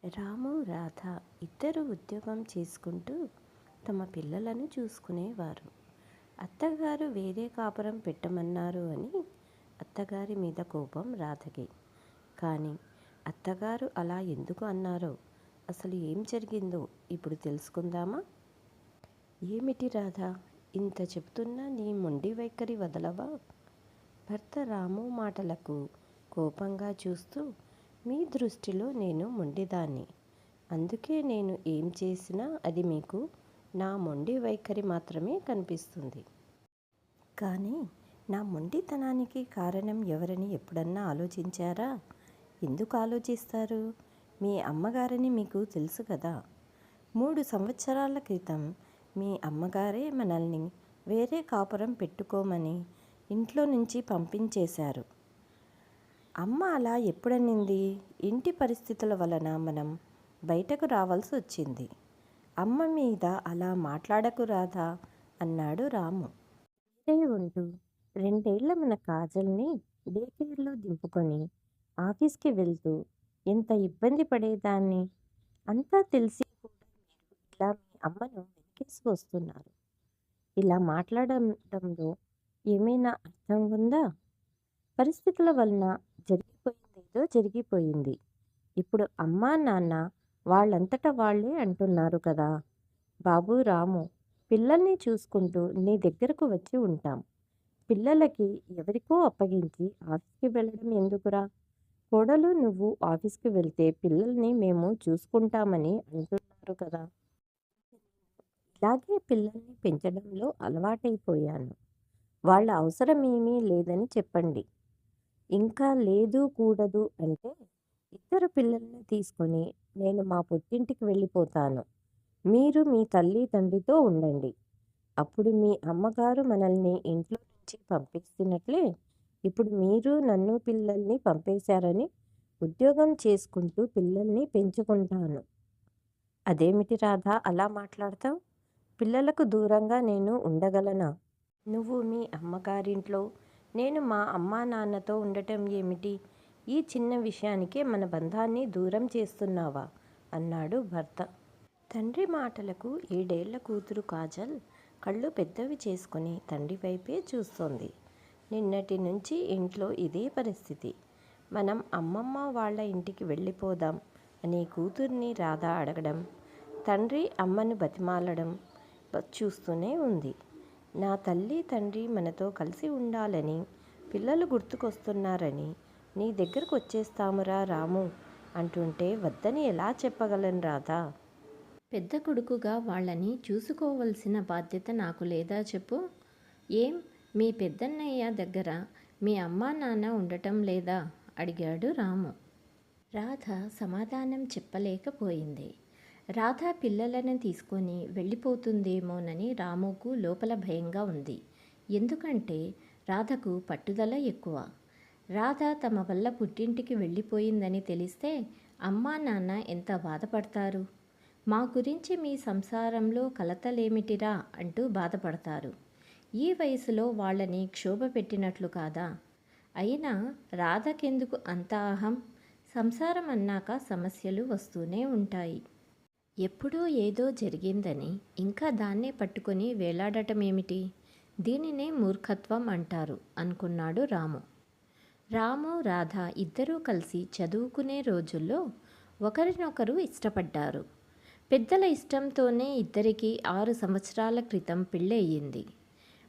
రాము, రాధ ఇద్దరు ఉద్యోగం చేసుకుంటూ తమ పిల్లలను చూసుకునేవారు. అత్తగారు వేరే కాపురం పెట్టమన్నారు అని అత్తగారి మీద కోపం రాధకి. కానీ అత్తగారు అలా ఎందుకు అన్నారో, అసలు ఏం జరిగిందో ఇప్పుడు తెలుసుకుందామా? ఏమిటి రాధ, ఇంత చెప్తున్నా నీ మొండి వైఖరి వదలవా? భర్త రాము మాటలకు కోపంగా చూస్తూ, మీ దృష్టిలో నేను మొండిదాన్ని. అందుకే నేను ఏం చేసినా అది మీకు నా మొండి వైఖరి మాత్రమే కనిపిస్తుంది. కానీ నా మొండితనానికి కారణం ఎవరని ఎప్పుడన్నా ఆలోచించారా? ఎందుకు ఆలోచిస్తారు? మీ అమ్మగారని మీకు తెలుసు కదా. 3 సంవత్సరాల క్రితం మీ అమ్మగారే మనల్ని వేరే కాపురం పెట్టుకోమని ఇంట్లో నుంచి పంపించేశారు. అమ్మ అలా ఎప్పుడనింది? ఇంటి పరిస్థితుల వలన మనం బయటకు రావాల్సి వచ్చింది. అమ్మ మీద అలా మాట్లాడకు రాధా అన్నాడు రాము. వేరే ఉంటూ 2 ఏళ్ల మన కాజల్ని డే కేర్లో దింపుకొని ఆఫీస్కి వెళ్తూ ఎంత ఇబ్బంది పడేదాన్ని. అంతా తెలిసి కూడా మీరు ఇలా మీ అమ్మను వెనకేసి వస్తున్నారు. ఇలా మాట్లాడటంలో ఏమైనా అర్థం ఉందా? పరిస్థితుల వలన జరిగిపోయిందేదో జరిగిపోయింది. ఇప్పుడు అమ్మా నాన్న వాళ్ళంతట వాళ్ళే అంటున్నారు కదా. బాబు రాము, పిల్లల్ని చూసుకుంటూ నీ దగ్గరకు వచ్చి ఉంటాం. పిల్లలకి ఎవరికో అప్పగించి ఆఫీస్కి వెళ్ళడం ఎందుకురా? కోడలు నువ్వు ఆఫీస్కి వెళ్తే పిల్లల్ని మేము చూసుకుంటామని అంటున్నారు కదా. ఇలాగే పిల్లల్ని పెంచడంలో అలవాటైపోయాను. వాళ్ళ అవసరం ఏమీ లేదని చెప్పండి. ఇంకా లేదు కూడదు అంటే ఇద్దరు పిల్లల్ని తీసుకొని నేను మా పుట్టింటికి వెళ్ళిపోతాను. మీరు మీ తల్లి తండ్రితో ఉండండి. అప్పుడు మీ అమ్మగారు మనల్ని ఇంట్లో నుంచి పంపిస్తున్నట్లే ఇప్పుడు మీరు నన్ను పిల్లల్ని పంపేశారని ఉద్యోగం చేసుకుంటూ పిల్లల్ని పెంచుకుంటాను. అదేమిటి రాధా అలా మాట్లాడతావు? పిల్లలకు దూరంగా నేను ఉండగలనా? నువ్వు మీ అమ్మగారింట్లో, నేను మా అమ్మా నాన్నతో ఉండటం ఏమిటి? ఈ చిన్న విషయానికే మన బంధాన్ని దూరం చేస్తున్నావా? అన్నాడు భర్త. తండ్రి మాటలకు 7 ఏళ్ల కూతురు కాజల్ కళ్ళు పెద్దవి చేసుకుని తండ్రి వైపే చూస్తోంది. నిన్నటి నుంచి ఇంట్లో ఇదే పరిస్థితి. మనం అమ్మమ్మ వాళ్ళ ఇంటికి వెళ్ళిపోదాం అని కూతుర్ని రాధ అడగడం, తండ్రి అమ్మను బతిమాలడం చూస్తూనే ఉంది. నా తల్లి తండ్రి మనతో కలిసి ఉండాలని, పిల్లలు గుర్తుకొస్తున్నారని నీ దగ్గరకు వచ్చేస్తామురా రాము అంటుంటే వద్దని ఎలా చెప్పగలను రాధా? పెద్ద కొడుకుగా వాళ్ళని చూసుకోవలసిన బాధ్యత నాకు లేదా చెప్పు? ఏం మీ పెద్దన్నయ్య దగ్గర మీ అమ్మా నాన్న ఉండటం లేదా? అడిగాడు రాము. రాధ సమాధానం చెప్పలేకపోయింది. రాధ పిల్లలను తీసుకొని వెళ్ళిపోతుందేమోనని రాముకు లోపల భయంగా ఉంది. ఎందుకంటే రాధకు పట్టుదల ఎక్కువ. రాధ తమ వల్ల పుట్టింటికి వెళ్ళిపోయిందని తెలిస్తే అమ్మా నాన్న ఎంత బాధపడతారు. మా గురించి మీ సంసారంలో కలతలేమిటిరా అంటూ బాధపడతారు. ఈ వయసులో వాళ్ళని క్షోభ పెట్టినట్లు కాదా? అయినా రాధకెందుకు అంత అహం? సంసారం అన్నాక సమస్యలు వస్తూనే ఉంటాయి. ఎప్పుడో ఏదో జరిగిందని ఇంకా దాన్నే పట్టుకొని వేలాడటమేమిటి? దీనినే మూర్ఖత్వం అంటారు అనుకున్నాడు రాము. రాము, రాధ ఇద్దరూ కలిసి చదువుకునే రోజుల్లో ఒకరినొకరు ఇష్టపడ్డారు. పెద్దల ఇష్టంతోనే ఇద్దరికీ 6 సంవత్సరాల క్రితం పెళ్ళయ్యింది.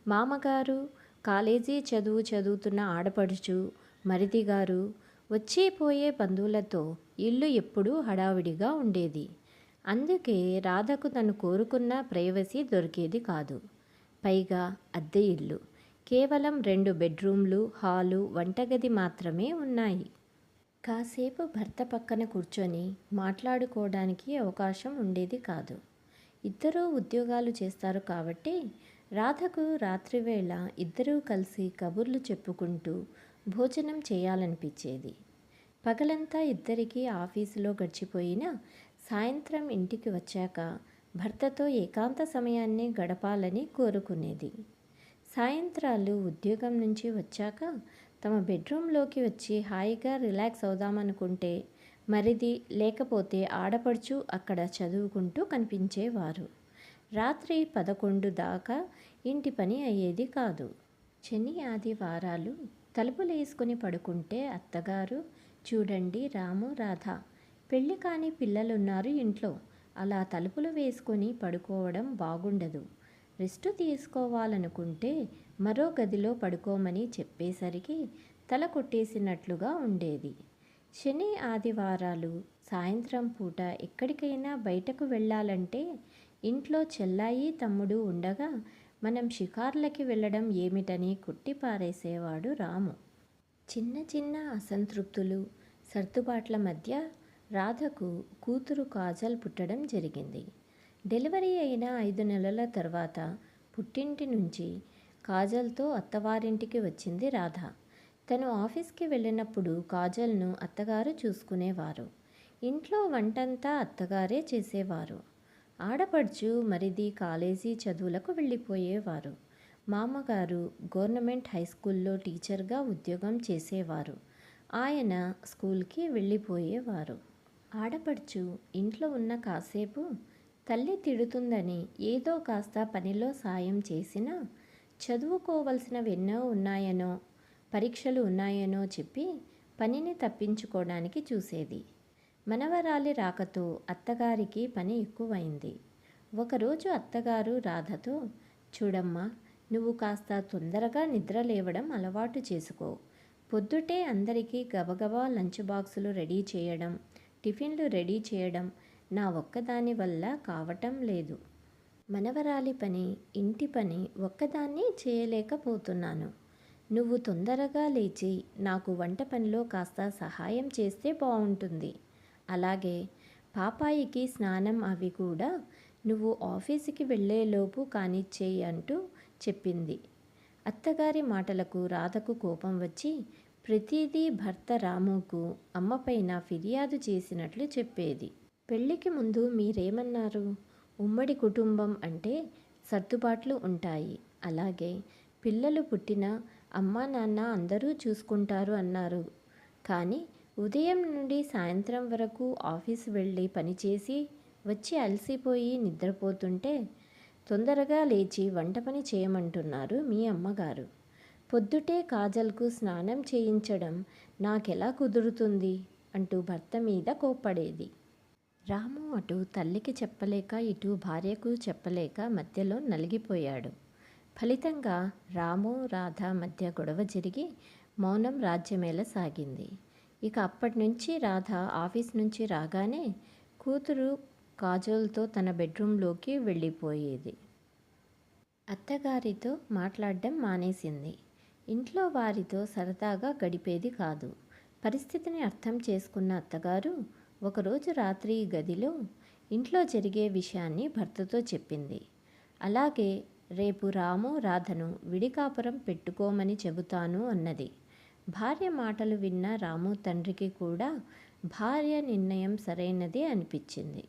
మామగారు, కాలేజీ చదువుతున్న ఆడపడుచు, మరిదిగారు, వచ్చేపోయే బంధువులతో ఇల్లు ఎప్పుడూ హడావిడిగా ఉండేది. అందుకే రాధకు తను కోరుకున్న ప్రైవసీ దొరికేది కాదు. పైగా అద్దె ఇల్లు. కేవలం 2 బెడ్రూమ్లు, హాలు, వంటగది మాత్రమే ఉన్నాయి. కాసేపు భర్త పక్కన కూర్చొని మాట్లాడుకోవడానికి అవకాశం ఉండేది కాదు. ఇద్దరూ ఉద్యోగాలు చేస్తారు కాబట్టి రాధకు రాత్రివేళ ఇద్దరూ కలిసి కబుర్లు చెప్పుకుంటూ భోజనం చేయాలనిపించేది. పగలంతా ఇద్దరికీ ఆఫీసులో గడిచిపోయినా సాయంత్రం ఇంటికి వచ్చాక భర్తతో ఏకాంత సమయాన్ని గడపాలని కోరుకునేది. సాయంత్రాలు ఉద్యోగం నుంచి వచ్చాక తమ బెడ్రూమ్లోకి వచ్చి హాయిగా రిలాక్స్ అవుదామనుకుంటే మరిది లేకపోతే ఆడపడుచు అక్కడ చదువుకుంటూ కనిపించేవారు. రాత్రి 11 దాకా ఇంటి పని అయ్యేది కాదు. శని ఆదివారాలు తలుపులేసుకుని పడుకుంటే అత్తగారు, చూడండి రాము రాధ, పెళ్ళి కాని పిల్లలున్నారు ఇంట్లో, అలా తలుపులు వేసుకొని పడుకోవడం బాగుండదు. రెస్టు తీసుకోవాలనుకుంటే మరో గదిలో పడుకోమని చెప్పేసరికి తల కొట్టేసినట్లుగా ఉండేది. శని ఆదివారాలు సాయంత్రం పూట ఎక్కడికైనా బయటకు వెళ్ళాలంటే ఇంట్లో చెల్లాయి తమ్ముడు ఉండగా మనం షికార్లకి వెళ్ళడం ఏమిటని కొట్టిపారేసేవాడు రాము. చిన్న చిన్న అసంతృప్తులు, సర్దుబాట్ల మధ్య రాధకు కూతురు కాజల్ పుట్టడం జరిగింది. డెలివరీ అయిన 5 నెలల తర్వాత పుట్టింటి నుంచి కాజల్తో అత్తవారింటికి వచ్చింది రాధ. తను ఆఫీస్కి వెళ్ళినప్పుడు కాజల్ను అత్తగారు చూసుకునేవారు. ఇంట్లో వంటంతా అత్తగారే చేసేవారు. ఆడపడుచు మరిది కాలేజీ చదువులకు వెళ్ళిపోయేవారు. మామగారు గవర్నమెంట్ హై స్కూల్లో టీచర్గా ఉద్యోగం చేసేవారు. ఆయన స్కూల్కి వెళ్ళిపోయేవారు. ఆడపడుచు ఇంట్లో ఉన్న కాసేపు తల్లి తిడుతుందని ఏదో కాస్త పనిలో సాయం చేసినా, చదువుకోవలసినవెన్నో ఉన్నాయనో, పరీక్షలు ఉన్నాయనో చెప్పి పనిని తప్పించుకోవడానికి చూసేది. మనవరాలి రాకతో అత్తగారికి పని ఎక్కువైంది. ఒకరోజు అత్తగారు రాధతో, చూడమ్మా, నువ్వు కాస్త తొందరగా నిద్ర లేవడం అలవాటు చేసుకో. పొద్దుటే అందరికీ గబగబా లంచ్ బాక్సులు రెడీ చేయడం, టిఫిన్లు రెడీ చేయడం నా ఒక్కదాని వల్ల కావటం లేదు. మనవరాలి పని, ఇంటి పని ఒక్కదాన్ని చేయలేకపోతున్నాను. నువ్వు తొందరగా లేచి నాకు వంట పనిలో కాస్త సహాయం చేస్తే బాగుంటుంది. అలాగే పాపాయికి స్నానం అవి కూడా నువ్వు ఆఫీసుకి వెళ్ళేలోపు కానిచ్చేయి అంటూ చెప్పింది. అత్తగారి మాటలకు రాధకు కోపం వచ్చి ప్రతిదీ భర్త రాముకు అమ్మపైన ఫిర్యాదు చేసినట్లు చెప్పేది. పెళ్ళికి ముందు మీరేమన్నారు? ఉమ్మడి కుటుంబం అంటే సర్దుబాట్లు ఉంటాయి. అలాగే పిల్లలు పుట్టినా అమ్మా నాన్న అందరూ చూసుకుంటారు అన్నారు. కానీ ఉదయం నుండి సాయంత్రం వరకు ఆఫీసు వెళ్ళి పనిచేసి వచ్చి అలసిపోయి నిద్రపోతుంటే తొందరగా లేచి వంట పని చేయమంటున్నారు మీ అమ్మగారు. పొద్దుటే కాజల్కు స్నానం చేయించడం నాకెలా కుదురుతుంది అంటూ భర్త మీద కోప్పడేది. రాము అటు తల్లికి చెప్పలేక ఇటు భార్యకు చెప్పలేక మధ్యలో నలిగిపోయాడు. ఫలితంగా రాము రాధ మధ్య గొడవ జరిగి మౌనం రాజ్యమేల సాగింది. ఇక అప్పటి నుంచి రాధ ఆఫీస్ నుంచి రాగానే కూతురు కాజోల్తో తన బెడ్రూంలోకి వెళ్ళిపోయేది. అత్తగారితో మాట్లాడడం మానేసింది. ఇంట్లో వారితో సరదాగా గడిపేది కాదు. పరిస్థితిని అర్థం చేసుకున్న అత్తగారు ఒకరోజు రాత్రి గదిలో ఇంట్లో జరిగే విషయాన్ని భర్తతో చెప్పింది. అలాగే రేపు రాము రాధను విడికాపురం పెట్టుకోమని చెబుతాను అన్నది. భార్య మాటలు విన్న రాము తండ్రికి కూడా భార్య నిర్ణయం సరైనదే అనిపించింది.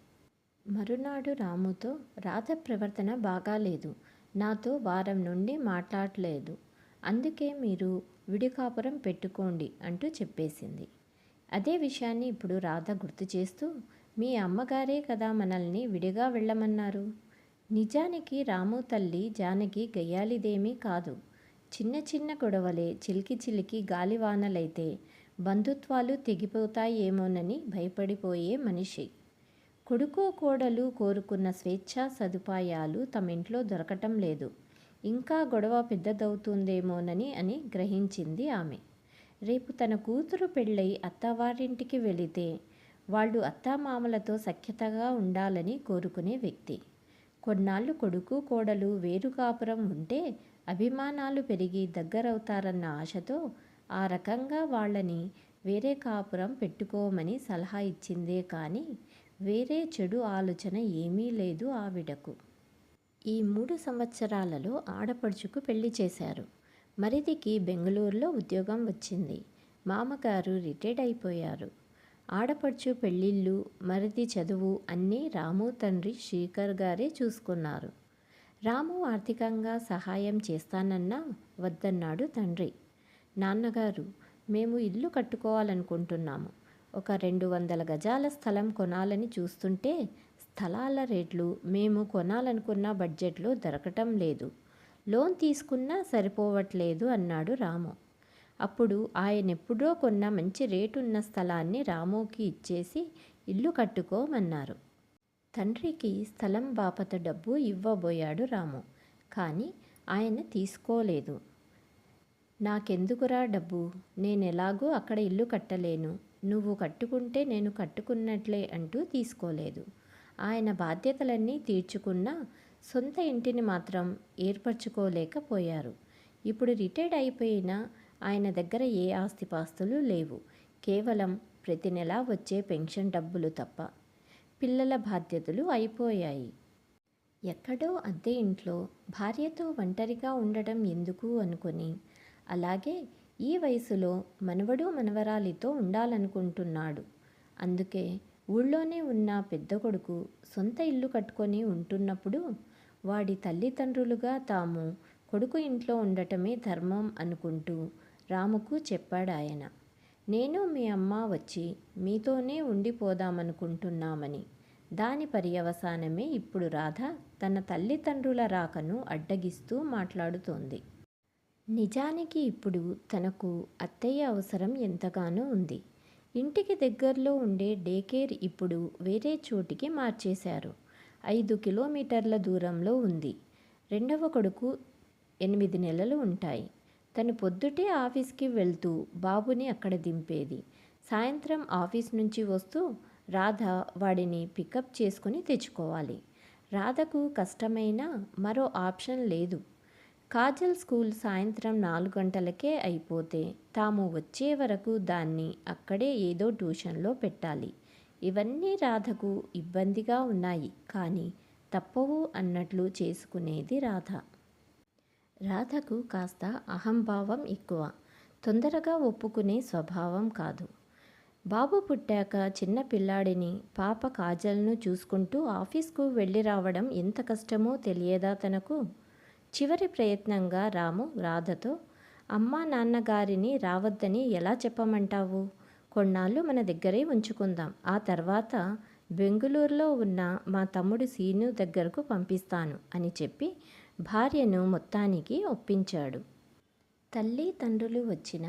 మరునాడు రాముతో, రాధ ప్రవర్తన బాగాలేదు, నాతో వారం నుండి మాట్లాడలేదు, అందుకే మీరు విడికాపురం పెట్టుకోండి అంటూ చెప్పేసింది. అదే విషయాన్ని ఇప్పుడు రాధ గుర్తు చేస్తూ, మీ అమ్మగారే కదా మనల్ని విడిగా వెళ్ళమన్నారు. నిజానికి రాము తల్లి జానకి గయ్యాలిదేమీ కాదు. చిన్న చిన్న గొడవలే చిలికి చిలికి గాలివానలైతే బంధుత్వాలు తెగిపోతాయేమోనని భయపడిపోయే మనిషి. కొడుకు కోడలు కోరుకున్న స్వేచ్ఛా సదుపాయాలు తమింట్లో దొరకటం లేదు. ఇంకా గొడవ పెద్దదవుతుందేమోనని అని గ్రహించింది ఆమె. రేపు తన కూతురు పెళ్ళై అత్తవారింటికి వెళితే వాళ్ళు అత్తామామలతో సఖ్యతగా ఉండాలని కోరుకునే వ్యక్తి. కొన్నాళ్ళు కొడుకు కోడలు వేరు కాపురం ఉంటే అభిమానాలు పెరిగి దగ్గరవుతారన్న ఆశతో ఆ రకంగా వాళ్ళని వేరే కాపురం పెట్టుకోమని సలహా ఇచ్చిందే కానీ వేరే చెడు ఆలోచన ఏమీ లేదు ఆవిడకు. ఈ 3 సంవత్సరాలలో ఆడపడుచుకు పెళ్లి చేశారు. మరిదికి బెంగళూరులో ఉద్యోగం వచ్చింది. మామగారు రిటైర్డ్ అయిపోయారు. ఆడపడుచు పెళ్ళిళ్ళు, మరిది చదువు అన్నీ రాము తండ్రి శ్రీకర్ గారే చూసుకున్నారు. రాము ఆర్థికంగా సహాయం చేస్తానన్నా వద్దన్నాడు తండ్రి. నాన్నగారు, మేము ఇల్లు కట్టుకోవాలనుకుంటున్నాము. ఒక 200 గజాల స్థలం కొనాలని చూస్తుంటే స్థలాల రేట్లు మేము కొనాలనుకున్న బడ్జెట్లో దొరకటం లేదు. లోన్ తీసుకున్నా సరిపోవట్లేదు అన్నాడు రాము. అప్పుడు ఆయనెప్పుడో కొన్న మంచి రేటున్న స్థలాన్ని రాముకి ఇచ్చేసి ఇల్లు కట్టుకోమన్నారు. తండ్రికి స్థలం బాపత డబ్బు ఇవ్వబోయాడు రాము. కానీ ఆయన తీసుకోలేదు. నాకెందుకురా డబ్బు, నేనెలాగూ అక్కడ ఇల్లు కట్టలేను, నువ్వు కట్టుకుంటే నేను కట్టుకున్నట్లే అంటూ తీసుకోలేదు. ఆయన బాధ్యతలన్నీ తీర్చుకున్నా సొంత ఇంటిని మాత్రం ఏర్పరచుకోలేకపోయారు. ఇప్పుడు రిటైర్డ్ అయిపోయినా ఆయన దగ్గర ఏ ఆస్తిపాస్తులు లేవు. కేవలం ప్రతి నెలా వచ్చే పెన్షన్ డబ్బులు తప్ప. పిల్లల బాధ్యతలు అయిపోయాయి. ఎక్కడో అద్దె ఇంట్లో భార్యతో ఒంటరిగా ఉండడం ఎందుకు అనుకొని, అలాగే ఈ వయసులో మనవడు మనవరాలితో ఉండాలనుకుంటున్నాడు. అందుకే ఊళ్ళోనే ఉన్న పెద్ద కొడుకు సొంత ఇల్లు కట్టుకొని ఉంటున్నప్పుడు వాడి తల్లిదండ్రులుగా తాము కొడుకు ఇంట్లో ఉండటమే ధర్మం అనుకుంటూ రాముకు చెప్పాడాయన. నేను మీ అమ్మ వచ్చి మీతోనే ఉండిపోదామనుకుంటున్నామని. దాని పర్యవసానమే ఇప్పుడు రాధ తన తల్లిదండ్రుల రాకను అడ్డగిస్తూ మాట్లాడుతోంది. నిజానికి ఇప్పుడు తనకు అత్తయ్య అవసరం ఎంతగానో ఉంది. ఇంటికి దగ్గరలో ఉండే డే కేర్ ఇప్పుడు వేరే చోటికి మార్చేశారు. 5 కిలోమీటర్ల దూరంలో ఉంది. రెండవ కొడుకు 8 నెలలు ఉంటాయి. తను పొద్దుటే ఆఫీస్కి వెళ్తూ బాబుని అక్కడ దింపేది. సాయంత్రం ఆఫీస్ నుంచి వస్తూ రాధ వాడిని పికప్ చేసుకుని తెచ్చుకోవాలి. రాధకు కష్టమైనా మరో ఆప్షన్ లేదు. కాజల్ స్కూల్ సాయంత్రం 4 గంటలకే అయిపోతే తాము వచ్చే వరకు దాన్ని అక్కడే ఏదో ట్యూషన్లో పెట్టాలి. ఇవన్నీ రాధకు ఇబ్బందిగా ఉన్నాయి. కానీ తప్పవు అన్నట్లు చేసుకునేది రాధ. రాధకు కాస్త అహంభావం ఎక్కువ. తొందరగా ఒప్పుకునే స్వభావం కాదు. బాబు పుట్టాక చిన్న పిల్లాడిని పాప కాజల్ను చూసుకుంటూ ఆఫీస్కు వెళ్ళి రావడం ఎంత కష్టమో తెలియదా తనకు? చివరి ప్రయత్నంగా రాము రాధతో, అమ్మా నాన్నగారిని రావద్దని ఎలా చెప్పమంటావు? కొన్నాళ్ళు మన దగ్గరే ఉంచుకుందాం. ఆ తర్వాత బెంగుళూరులో ఉన్న మా తమ్ముడు సీను దగ్గరకు పంపిస్తాను అని చెప్పి భార్యను మొత్తానికి ఒప్పించాడు. తల్లి తండ్రులు వచ్చిన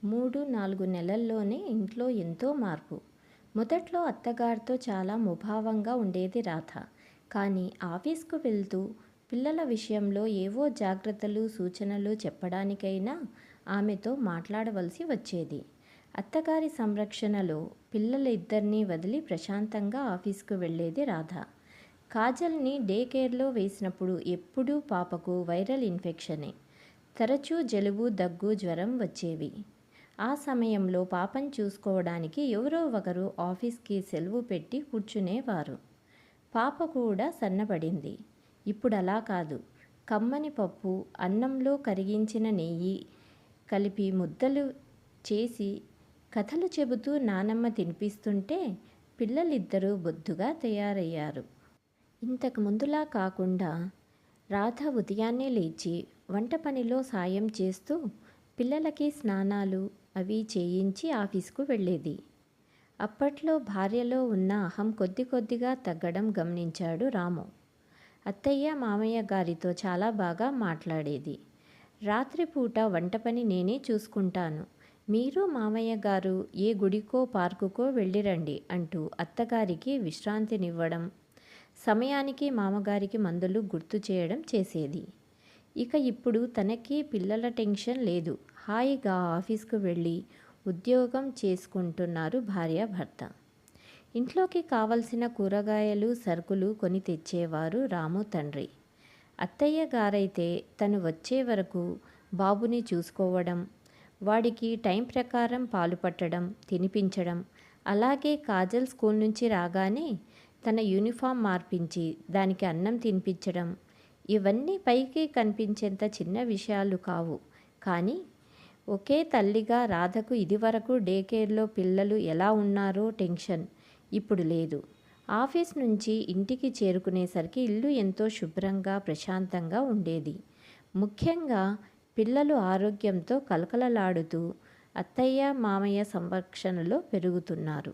3-4 నెలల్లోనే ఇంట్లో ఎంతో మార్పు. మొదట్లో అత్తగారితో చాలా ముభావంగా ఉండేది రాధ. కానీ ఆఫీస్కు వెళ్తూ పిల్లల విషయంలో ఏవో జాగ్రత్తలు సూచనలు చెప్పడానికైనా ఆమెతో మాట్లాడవలసి వచ్చేది. అత్తగారి సంరక్షణలో పిల్లలిద్దరినీ వదిలి ప్రశాంతంగా ఆఫీస్కు వెళ్ళేది రాధ. కాజల్ని డే కేర్లో వేసినప్పుడు ఎప్పుడూ పాపకు వైరల్ ఇన్ఫెక్షనే. తరచూ జలుబు దగ్గు జ్వరం వచ్చేవి. ఆ సమయంలో పాపను చూసుకోవడానికి ఎవరో ఒకరు ఆఫీస్కి సెలవు పెట్టి కూర్చునేవారు. పాప కూడా సన్నబడింది. ఇప్పుడు అలా కాదు. కమ్మని పప్పు అన్నంలో కరిగించిన నెయ్యి కలిపి ముద్దలు చేసి కథలు చెబుతూ నానమ్మ తినిపిస్తుంటే పిల్లలిద్దరూ బొద్దుగా తయారయ్యారు. ఇంతకు ముందులా కాకుండా రాధ ఉదయాన్నే లేచి వంట పనిలో సాయం చేస్తూ పిల్లలకి స్నానాలు అవి చేయించి ఆఫీస్కు వెళ్ళేది. అప్పట్లో భార్యలో ఉన్న అహం కొద్ది కొద్దిగా తగ్గడం గమనించాడు రాము. అత్తయ్య మామయ్య గారితో చాలా బాగా మాట్లాడేది. రాత్రిపూట వంట పని నేనే చూసుకుంటాను, మీరు మామయ్య గారు ఏ గుడికో పార్కుకో వెళ్ళిరండి అంటూ అత్తగారికి విశ్రాంతినివ్వడం, సమయానికి మామగారికి మందులు గుర్తు చేయడం చేసేది. ఇక ఇప్పుడు తనకి పిల్లల టెన్షన్ లేదు. హాయిగా ఆఫీస్కు వెళ్ళి ఉద్యోగం చేసుకుంటున్నారు భార్యాభర్త. ఇంట్లోకి కావలసిన కూరగాయలు సరుకులు కొని తెచ్చేవారు రాము తండ్రి. అత్తయ్య గారైతే తను వచ్చే వరకు బాబుని చూసుకోవడం, వాడికి టైం ప్రకారం పాలు పట్టడం తినిపించడం, అలాగే కాజల్ స్కూల్ నుంచి రాగానే తన యూనిఫామ్ మార్పించి దానికి అన్నం తినిపించడం, ఇవన్నీ పైకి కనిపించేంత చిన్న విషయాలు కావు. కానీ ఒకే తల్లిగా రాధకు ఇదివరకు డే కేర్లో పిల్లలు ఎలా ఉన్నారో టెన్షన్ ఇప్పుడు లేదు. ఆఫీస్ నుంచి ఇంటికి చేరుకునేసరికి ఇల్లు ఎంతో శుభ్రంగా ప్రశాంతంగా ఉండేది. ముఖ్యంగా పిల్లలు ఆరోగ్యంతో కలకలలాడుతూ అత్తయ్య మామయ్య సంరక్షణలో పెరుగుతున్నారు.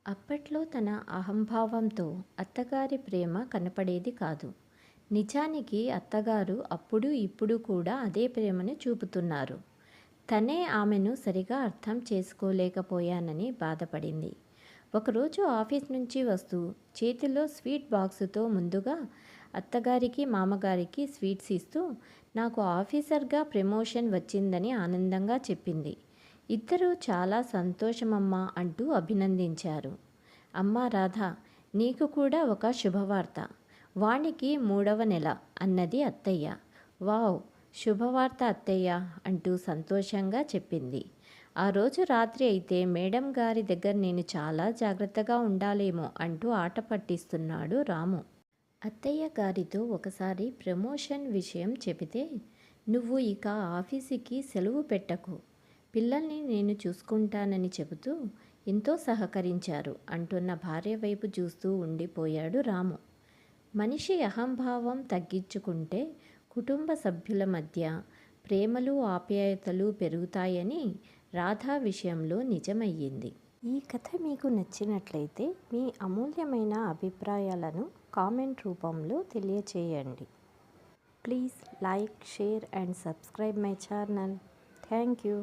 అప్పట్లో తన అహంభావంతో అత్తగారి ప్రేమ కనపడేది కాదు. నిజానికి అత్తగారు అప్పుడు ఇప్పుడు కూడా అదే ప్రేమను చూపుతున్నారు. తనే ఆమెను సరిగా అర్థం చేసుకోలేకపోయానని బాధపడింది. ఒకరోజు ఆఫీస్ నుంచి వస్తూ చేతిలో స్వీట్ బాక్సుతో ముందుగా అత్తగారికి మామగారికి స్వీట్స్ ఇస్తూ నాకు ఆఫీసర్గా ప్రమోషన్ వచ్చిందని ఆనందంగా చెప్పింది. ఇద్దరూ చాలా సంతోషమమ్మా అంటూ అభినందించారు. అమ్మా రాధ, నీకు కూడా ఒక శుభవార్త. వాణికి 3వ నెల అన్నది అత్తయ్య. వావ్, శుభవార్త అత్తయ్య అంటూ సంతోషంగా చెప్పింది. ఆ రోజు రాత్రి అయితే మేడం గారి దగ్గర నేను చాలా జాగ్రత్తగా ఉండాలేమో అంటూ ఆట పట్టిస్తున్నాడు రాము. అత్తయ్య గారితో ఒకసారి ప్రమోషన్ విషయం చెబితే, నువ్వు ఇక ఆఫీసుకి సెలవు పెట్టకు, పిల్లల్ని నేను చూసుకుంటానని చెబుతూ ఎంతో సహకరించారు అంటున్న భార్య వైపు చూస్తూ ఉండిపోయాడు రాము. మనిషి అహంభావం తగ్గించుకుంటే కుటుంబ సభ్యుల మధ్య ప్రేమలు ఆప్యాయతలు పెరుగుతాయని రాధా విషయంలో నిజమయ్యింది. ఈ కథ మీకు నచ్చినట్లయితే మీ అమూల్యమైన అభిప్రాయాలను కామెంట్ రూపంలో తెలియచేయండి. Please like, share and subscribe my channel. Thank you.